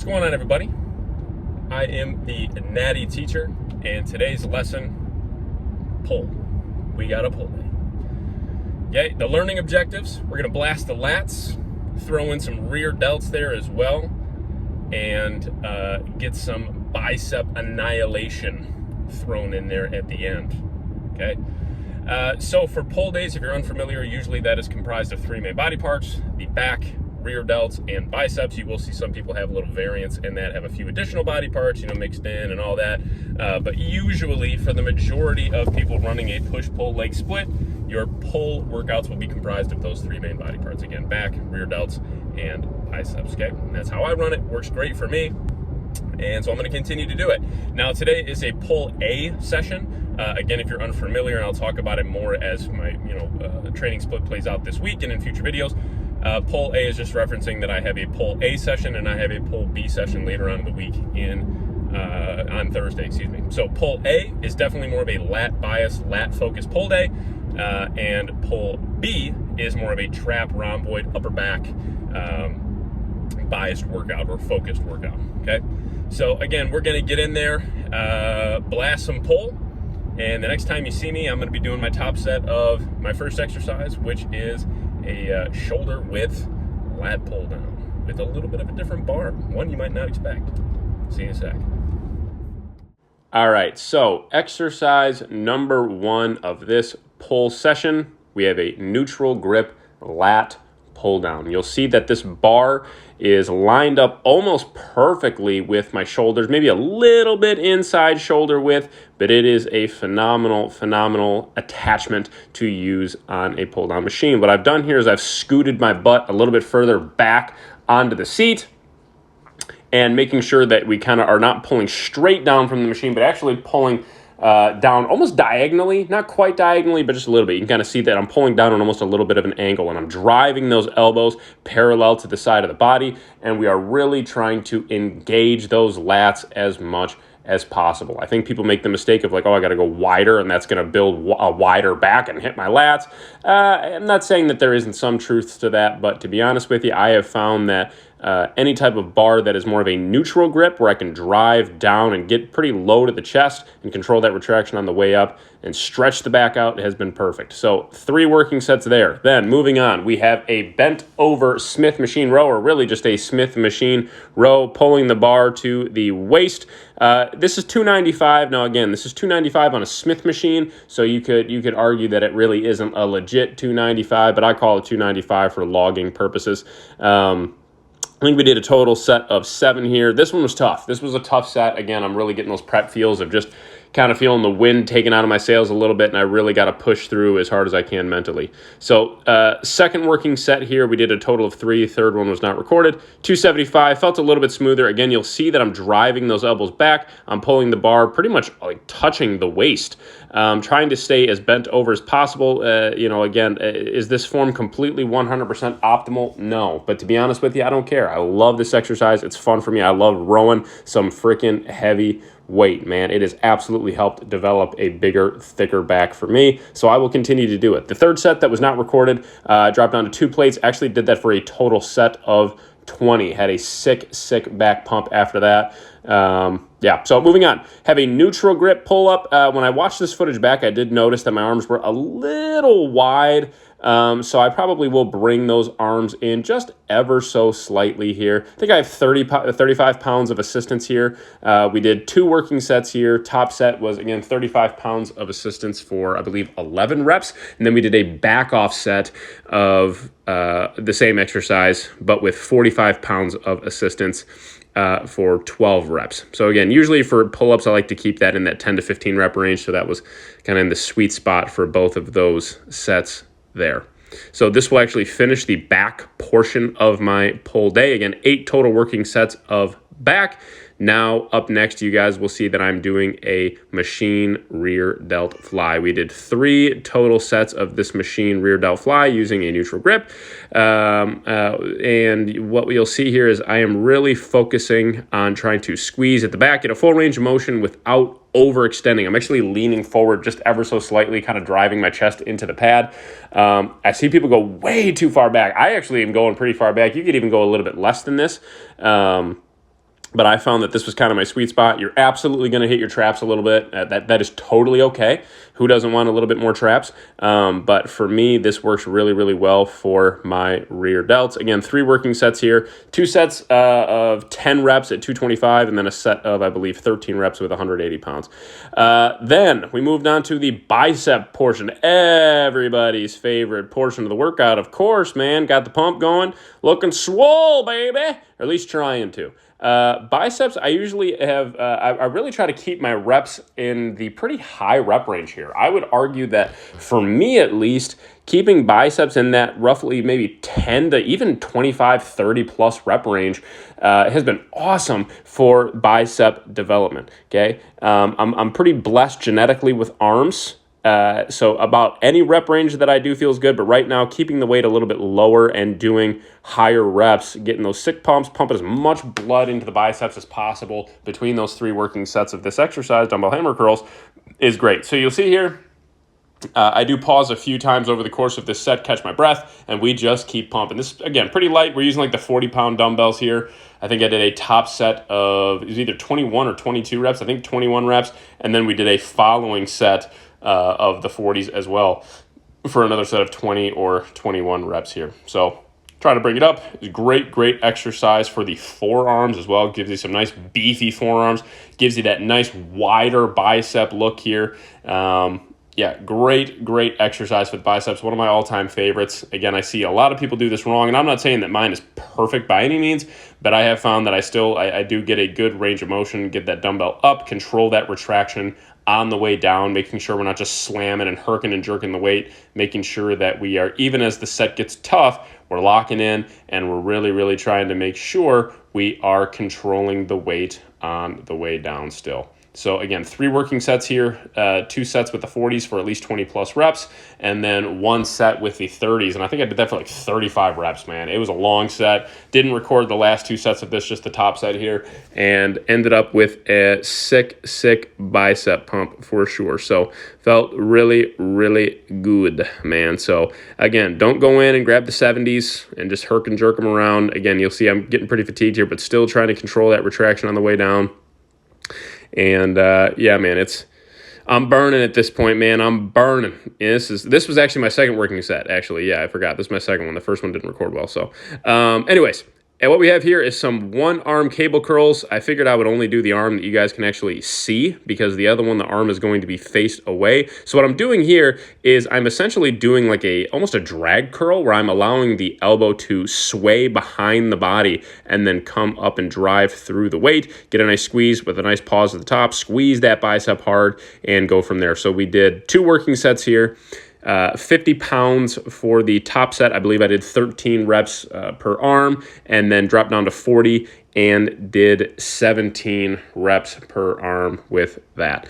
What's going on, everybody? I am the Natty teacher, and today's lesson, pull. We got a pull day. Okay, the learning objectives, we're gonna blast the lats, throw in some rear delts there as well, and get some bicep annihilation thrown in there at the end, okay? So for pull days, if you're unfamiliar, usually that is comprised of three main body parts: the back, rear delts, and biceps. You will see some people have a little variance in that, have a few additional body parts, mixed in and all that. But usually for the majority of people running a push-pull leg split, your pull workouts will be comprised of those three main body parts. Again, back, rear delts, and biceps, okay? And that's how I run it. Works great for me. And so I'm going to continue to do it. Now, today is a pull A session. Again, if you're unfamiliar, and I'll talk about it more as my training split plays out this week and in future videos. Pull A is just referencing that I have a pull A session and I have a pull B session later on in the week on Thursday, excuse me. So pull A is definitely more of a lat bias, lat focused pull day, and pull B is more of a trap, rhomboid, upper back biased workout or focused workout, okay? So again, we're gonna get in there, blast some pull, and the next time you see me, I'm gonna be doing my top set of my first exercise, which is a shoulder width lat pull down with a little bit of a different bar, one you might not expect. See you in a sec. All right, so exercise number one of this pull session, we have a neutral grip lat pull down. You'll see that this bar is lined up almost perfectly with my shoulders, maybe a little bit inside shoulder width, but it is a phenomenal attachment to use on a pull down machine. What I've done here is I've scooted my butt a little bit further back onto the seat and making sure that we kind of are not pulling straight down from the machine, but actually pulling down almost diagonally, not quite diagonally, but just a little bit. You can kind of see that I'm pulling down on almost a little bit of an angle, and I'm driving those elbows parallel to the side of the body, and we are really trying to engage those lats as much as possible. I think people make the mistake of like, oh, I got to go wider, and that's going to build a wider back and hit my lats. I'm not saying that there isn't some truth to that, but to be honest with you, I have found that any type of bar that is more of a neutral grip where I can drive down and get pretty low to the chest and control that retraction on the way up and stretch the back out has been perfect. So 3 working sets there. Then moving on, we have a bent over Smith machine row, or really just a Smith machine row, pulling the bar to the waist. This is 295. Now again, this is 295 on a Smith machine, so you could argue that it really isn't a legit 295, but I call it 295 for logging purposes. I think we did a total set of 7 here. This one was tough. This was a tough set. Again, I'm really getting those prep feels of just kind of feeling the wind taken out of my sails a little bit, and I really got to push through as hard as I can mentally. So second working set here, we did a total of 3. Third one was not recorded. 275, felt a little bit smoother. Again, you'll see that I'm driving those elbows back. I'm pulling the bar pretty much like touching the waist, trying to stay as bent over as possible. Again, is this form completely 100% optimal? No, but to be honest with you, I don't care. I love this exercise. It's fun for me. I love rowing some freaking heavy weight, man. It has absolutely helped develop a bigger, thicker back for me, so I will continue to do it. The third set that was not recorded, dropped down to 2 plates, actually did that for a total set of 20. Had a sick back pump after that. So moving on, have a neutral grip pull up. When I watched this footage back, I did notice that my arms were a little wide. So I probably will bring those arms in just ever so slightly here. I think I have 35 pounds of assistance here. We did 2 working sets here. Top set was, again, 35 pounds of assistance for, I believe, 11 reps. And then we did a back off set of the same exercise, but with 45 pounds of assistance for 12 reps. So again, usually for pull-ups, I like to keep that in that 10 to 15 rep range. So that was kind of in the sweet spot for both of those sets there. So this will actually finish the back portion of my pull day. Again, 8 total working sets of back. Now, up next, you guys will see that I'm doing a machine rear delt fly. We did 3 total sets of this machine rear delt fly using a neutral grip. And what you'll see here is I am really focusing on trying to squeeze at the back, get a full range of motion without overextending. I'm actually leaning forward just ever so slightly, kind of driving my chest into the pad. I see people go way too far back. I actually am going pretty far back. You could even go a little bit less than this. but I found that this was kind of my sweet spot. You're absolutely going to hit your traps a little bit. That is totally okay. Who doesn't want a little bit more traps? But for me, this works really, really well for my rear delts. Again, 3 working sets here. 2 sets of 10 reps at 225, and then a set of, I believe, 13 reps with 180 pounds. Then we moved on to the bicep portion. Everybody's favorite portion of the workout, of course, man. Got the pump going. Looking swole, baby. Or at least trying to. Biceps, I usually have, I really try to keep my reps in the pretty high rep range here. I would argue that for me at least, keeping biceps in that roughly maybe 10 to even 25, 30 plus rep range has been awesome for bicep development, okay? I'm pretty blessed genetically with arms. So about any rep range that I do feels good, but right now keeping the weight a little bit lower and doing higher reps, getting those sick pumps, pumping as much blood into the biceps as possible between those 3 working sets of this exercise, dumbbell hammer curls, is great. So you'll see here, I do pause a few times over the course of this set, catch my breath, and we just keep pumping. This, again, pretty light. We're using like the 40-pound dumbbells here. I think I did a top set of, it was either 21 or 22 reps. I think 21 reps, and then we did a following set of the 40s as well for another set of 20 or 21 reps here. So try to bring it up. It's great exercise for the forearms as well. Gives you some nice beefy forearms. Gives you that nice wider bicep look here. Yeah, great exercise for the biceps. One of my all-time favorites. Again, I see a lot of people do this wrong, and I'm not saying that mine is perfect by any means, but I have found that I do get a good range of motion, get that dumbbell up, control that retraction on the way down, making sure we're not just slamming and herking and jerking the weight, making sure that we are, even as the set gets tough, we're locking in, and we're really trying to make sure we are controlling the weight on the way down still. So again, 3 working sets here, 2 sets with the 40s for at least 20 plus reps, and then 1 set with the 30s. And I think I did that for like 35 reps, man. It was a long set. Didn't record the last 2 sets of this, just the top set here, and ended up with a sick bicep pump for sure. So felt really good, man. So again, don't go in and grab the 70s and just herk and jerk them around. Again, you'll see I'm getting pretty fatigued here, but still trying to control that retraction on the way down. And yeah, man, I'm burning at this point, man. I'm burning. And this was actually my second working set, actually. Yeah, I forgot. This is my second one. The first one didn't record well. So anyways, and what we have here is some 1-arm cable curls. I figured I would only do the arm that you guys can actually see, because the other one, the arm is going to be faced away. So what I'm doing here is I'm essentially doing like almost a drag curl, where I'm allowing the elbow to sway behind the body and then come up and drive through the weight, get a nice squeeze with a nice pause at the top, squeeze that bicep hard, and go from there. So we did 2 working sets here. 50 pounds for the top set. I believe I did 13 reps per arm, and then dropped down to 40 and did 17 reps per arm with that.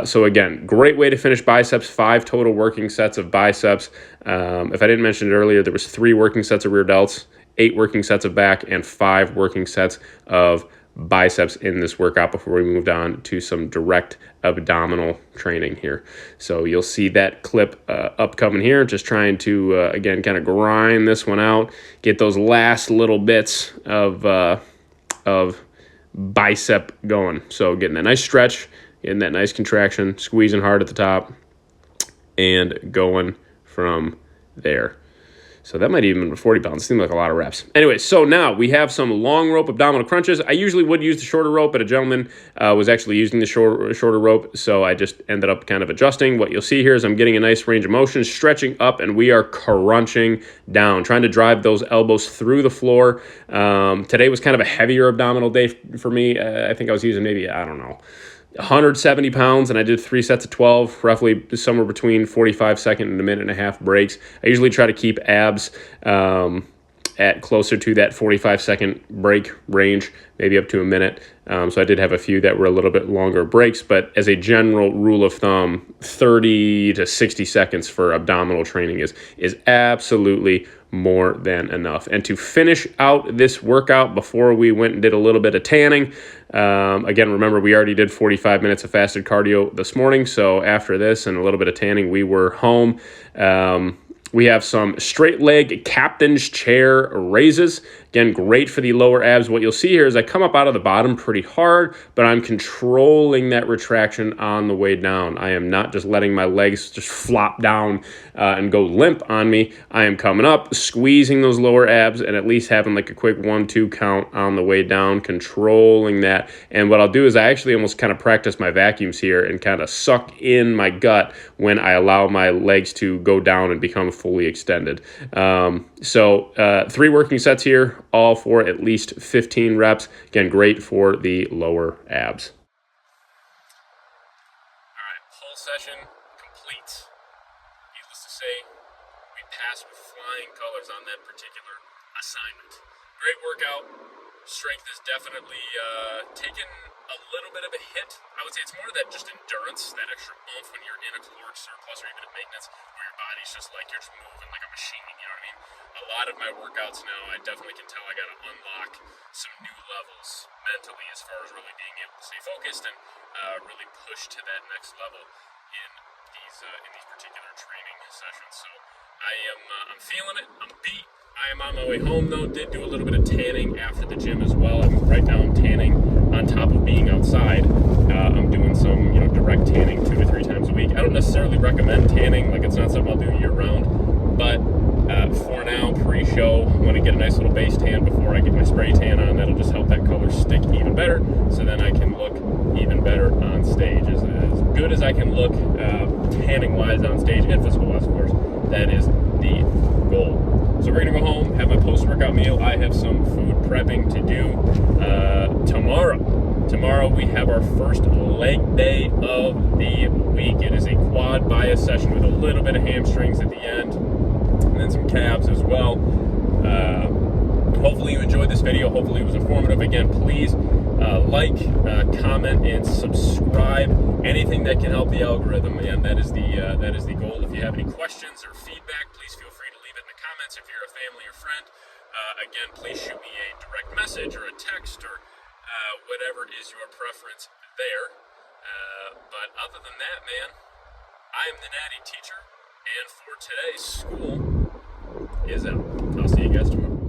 So again, great way to finish biceps. 5 total working sets of biceps. If I didn't mention it earlier, there was 3 working sets of rear delts, 8 working sets of back, and 5 working sets of biceps in this workout before we moved on to some direct abdominal training here. So you'll see that clip upcoming here, just trying to, again, kind of grind this one out, get those last little bits of bicep going. So getting that nice stretch, getting that nice contraction, squeezing hard at the top, and going from there. So that might even be 40 pounds. It seemed like a lot of reps. Anyway, so now we have some long rope abdominal crunches. I usually would use the shorter rope, but a gentleman was actually using the shorter rope, so I just ended up kind of adjusting. What you'll see here is I'm getting a nice range of motion, stretching up, and we are crunching down, trying to drive those elbows through the floor. Today was kind of a heavier abdominal day for me. I think I was using maybe, I don't know, 170 pounds, and I did 3 sets of 12, roughly somewhere between 45-second and a minute-and-a-half breaks. I usually try to keep abs at closer to that 45-second break range, maybe up to a minute. So I did have a few that were a little bit longer breaks, but as a general rule of thumb, 30 to 60 seconds for abdominal training is absolutely more than enough. And to finish out this workout before we went and did a little bit of tanning, again, remember we already did 45 minutes of fasted cardio this morning, so after this and a little bit of tanning, we were home. We have some straight leg captain's chair raises. Again, great for the lower abs. What you'll see here is I come up out of the bottom pretty hard, but I'm controlling that retraction on the way down. I am not just letting my legs just flop down and go limp on me. I am coming up, squeezing those lower abs, and at least having like a quick 1-2 count on the way down, controlling that. And what I'll do is I actually almost kind of practice my vacuums here and kind of suck in my gut when I allow my legs to go down and become fully extended. So 3 working sets here, all for at least 15 reps. Again, great for the lower abs. All right, whole session complete. Needless to say, we passed with flying colors on that particular assignment. Great workout. Strength is definitely taken a little bit of a hit. I would say it's more that just endurance, that extra oomph when you're in a caloric surplus or even at maintenance, where your body's just like you're just moving like a machine. You know what I mean? A lot of my workouts now, I definitely can tell I got to unlock some new levels mentally as far as really being able to stay focused and really push to that next level in these particular training sessions. So I'm feeling it. I'm beat. I am on my way home though. Did do a little bit of tanning after the gym as well. Right now I'm tanning on top of being outside. I'm doing some direct tanning 2 to 3 times a week. I don't necessarily recommend tanning, like it's not something I'll do year round, but for now, pre-show, I want to get a nice little base tan before I get my spray tan on. That'll just help that color stick even better, so then I can look even better on stage. As good as I can look tanning-wise on stage, and physical-wise, of course, that is the goal. So we're going to go home, have my post-workout meal. I have some food prepping to do tomorrow. Tomorrow we have our first leg day of the week. It is a quad bias session with a little bit of hamstrings at the end, and then some calves as well. Hopefully you enjoyed this video. Hopefully it was informative. Again, please like, comment, and subscribe. Anything that can help the algorithm, and that is the goal. If you have any questions or feedback, please feel free to leave it in the comments. If you're a family or friend, again, please shoot me a direct message or a text or whatever is your preference there. But other than that, man, I am the Natty Teacher, and for today, school is out. I'll see you guys tomorrow.